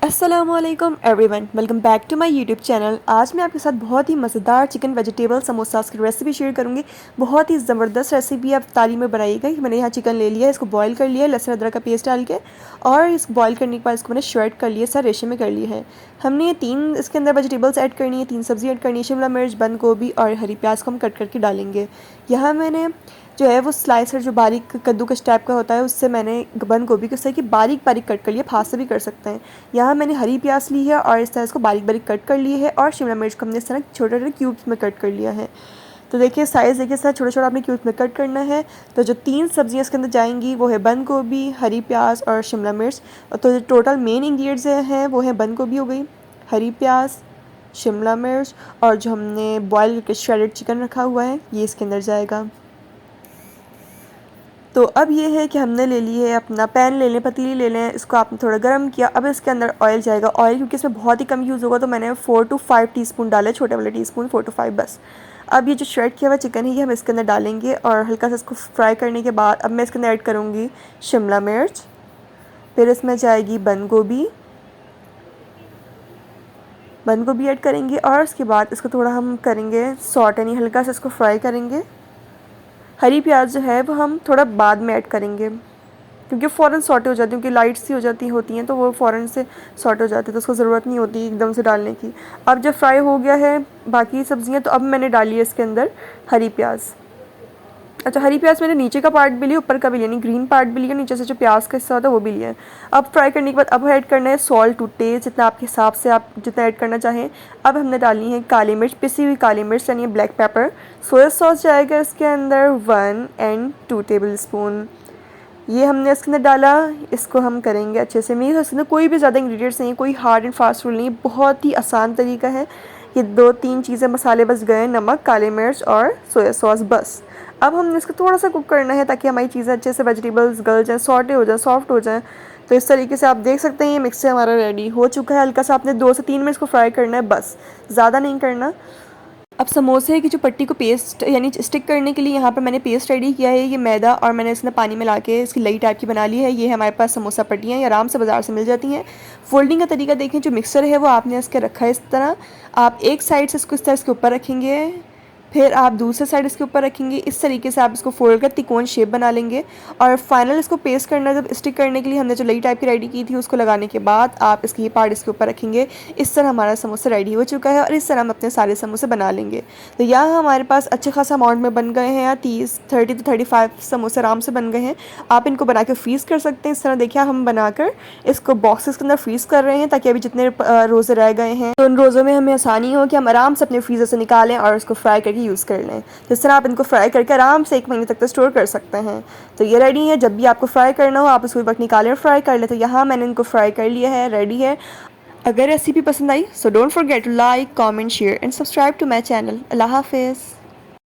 अस्सलामुअलैकुम everyone, welcome back to my YouTube channel. आज मैं आपके साथ बहुत ही मज़ेदार चिकन वेजिटेबल समोसास की रेसिपी शेयर करूंगी। बहुत ही ज़बरदस्त रेसिपी आप ताली में बनाई गई। मैंने यहाँ चिकन ले लिया है, इसको बॉईल कर लिया है लहसुन अदरक का पेस्ट डाल के, और इस बॉईल करने के बाद इसको मैंने श्रेड कर लिया, सर रेशे में कर लिया है। हमने ये 3 इसके अंदर वेजिटेबल्स ऐड करनी है, 3 सब्ज़ी ऐड करनी है, शिमला मिर्च, बंद गोभी और हरी प्याज को हम कट करके डालेंगे। यहाँ मैंने जो है वो स्लाइसर जो बारीक कद्दूकस टाइप का होता है उससे मैंने बंद गोभी को सही कि बारीक बारीक कट कर लिया, हाथ से भी कर सकते हैं। यहाँ मैंने हरी प्याज ली है और इस तरह इसको बारीक बारीक कट कर लिए है, और शिमला मिर्च को हमने इस तरह छोटे छोटे क्यूब्स में कट कर लिया है। तो देखिए साइज़ देखिए, इस तरह छोटा छोटा अपने क्यूब्स में कट करना है। तो जो 3 सब्जियाँ इसके अंदर जाएंगी वो है बंद गोभी, हरी प्याज और शिमला मिर्च। तो जो टोटल मेन इंग्रेडिएंट्स हैं वो है बंद गोभी हो गई, हरी प्याज, शिमला मिर्च, और जो हमने बॉयल करके श्रेडेड चिकन रखा हुआ है ये इसके अंदर जाएगा। तो अब ये है कि हमने ले लिए अपना पैन ले लें, पतीली ले लें, इसको आपने थोड़ा गर्म किया। अब इसके अंदर ऑयल जाएगा। ऑयल क्योंकि इसमें बहुत ही कम यूज़ होगा तो मैंने 4 to 5 टीस्पून डाले, छोटे वाले टीस्पून 4 to 5 बस। अब ये जो श्रेड किया हुआ चिकन है ये हम इसके अंदर डालेंगे, और हल्का सा इसको फ्राई करने के बाद अब मैं इसके अंदर ऐड करूँगी शिमला मिर्च, फिर इसमें जाएगी बंद गोभी ऐड करेंगे, और उसके बाद इसको थोड़ा हम करेंगे सॉट, यानी हल्का सा इसको फ्राई करेंगे। हरी प्याज जो है वो हम थोड़ा बाद में ऐड करेंगे क्योंकि फ़ौरन सॉटे हो जाती है, क्योंकि लाइट सी होती हैं तो वो फ़ौरन से सॉटे हो जाती है, तो उसको ज़रूरत नहीं होती एकदम से डालने की। अब जब फ्राई हो गया है बाकी सब्ज़ियाँ, तो अब मैंने डाली है इसके अंदर हरी प्याज। अच्छा, हरी प्याज मैंने नीचे का पार्ट भी लिया, ऊपर का भी लिया, नहीं ग्रीन पार्ट भी लिया, नीचे से जो प्याज का हिस्सा होता है वो भी लिया है। अब फ्राई करने के बाद अब ऐड करना है सॉल्ट टू टेस्ट, जितना आपके हिसाब से आप जितना ऐड करना चाहें। अब हमने डालनी है काली मिर्च, पिसी हुई काली मिर्च यानी ब्लैक पेपर। सोया सॉस जाएगा इसके अंदर 1 and 2 टेबल स्पून, ये हमने इसके अंदर डाला। इसको हम करेंगे अच्छे से। मेरे इसके अंदर कोई भी ज़्यादा इंग्रेडिएंट्स नहीं है, कोई हार्ड एंड फास्ट रूल नहीं है, बहुत ही आसान तरीका है। ये 2-3 चीज़ें मसाले बस गए, नमक, काली मिर्च और सोया सॉस बस। अब हमने इसको थोड़ा सा कुक करना है ताकि हमारी चीज़ें अच्छे से वेजिटेबल्स गल जाएँ, सॉटे हो जाए, सॉफ्ट हो जाएँ। तो इस तरीके से आप देख सकते हैं ये मिक्सचर हमारा रेडी हो चुका है। हल्का सा आपने 2 से 3 मिनट इसको फ्राई करना है, बस ज़्यादा नहीं करना। अब समोसे की जो पट्टी को पेस्ट यानी स्टिक करने के लिए यहाँ पर मैंने पेस्ट रेडी किया है, ये मैदा और मैंने इसमें पानी मिला के इसकी लई टाइप की बना ली है। ये हमारे पास समोसा पट्टियाँ, ये आराम से बाज़ार से मिल जाती हैं। फोल्डिंग का तरीका देखें, जो मिक्सर है वो आपने इसके रखा है इस तरह, आप एक साइड से इसको इस तरह इसके ऊपर रखेंगे, फिर आप दूसरे साइड इसके ऊपर रखेंगे। इस तरीके से आप इसको फोल्ड कर त्रिकोण शेप बना लेंगे, और फाइनल इसको पेस्ट करना है। जब स्टिक करने के लिए हमने जो लई टाइप की रेडी की थी उसको लगाने के बाद आप इसकी ये पार्ट इसके ऊपर रखेंगे। इस तरह हमारा समोसा रेडी हो चुका है, और इस तरह हम अपने सारे समोसे बना लेंगे। तो यहाँ हमारे पास अच्छे खासा अमाउंट में बन गए हैं, यहाँ 30 to 35 समोसे आराम से बन गए हैं। आप इनको बना के फ्रीज़ कर सकते हैं। इस तरह देखिए हम बनाकर इसको बॉक्सेस के अंदर फ्रीज़ कर रहे हैं ताकि अभी जितने रोज़े रह गए हैं तो उन रोज़ों में हमें आसानी हो कि हम आराम से अपने फ्रीज़र से निकालें और उसको फ्राई करके यूज़ कर लें। जिस तरह आप इनको फ्राई करके आराम से 1 महीने तक तो स्टोर कर सकते हैं। तो ये रेडी है। जब भी आपको फ्राई करना हो आप उसको वक्त निकालें और फ्राई कर लें। तो यहाँ मैंने इनको फ्राई कर लिया है, रेडी है। अगर रेसिपी पसंद आई so don't forget to like, comment, share and subscribe to my channel. अल्लाह हाफिज़।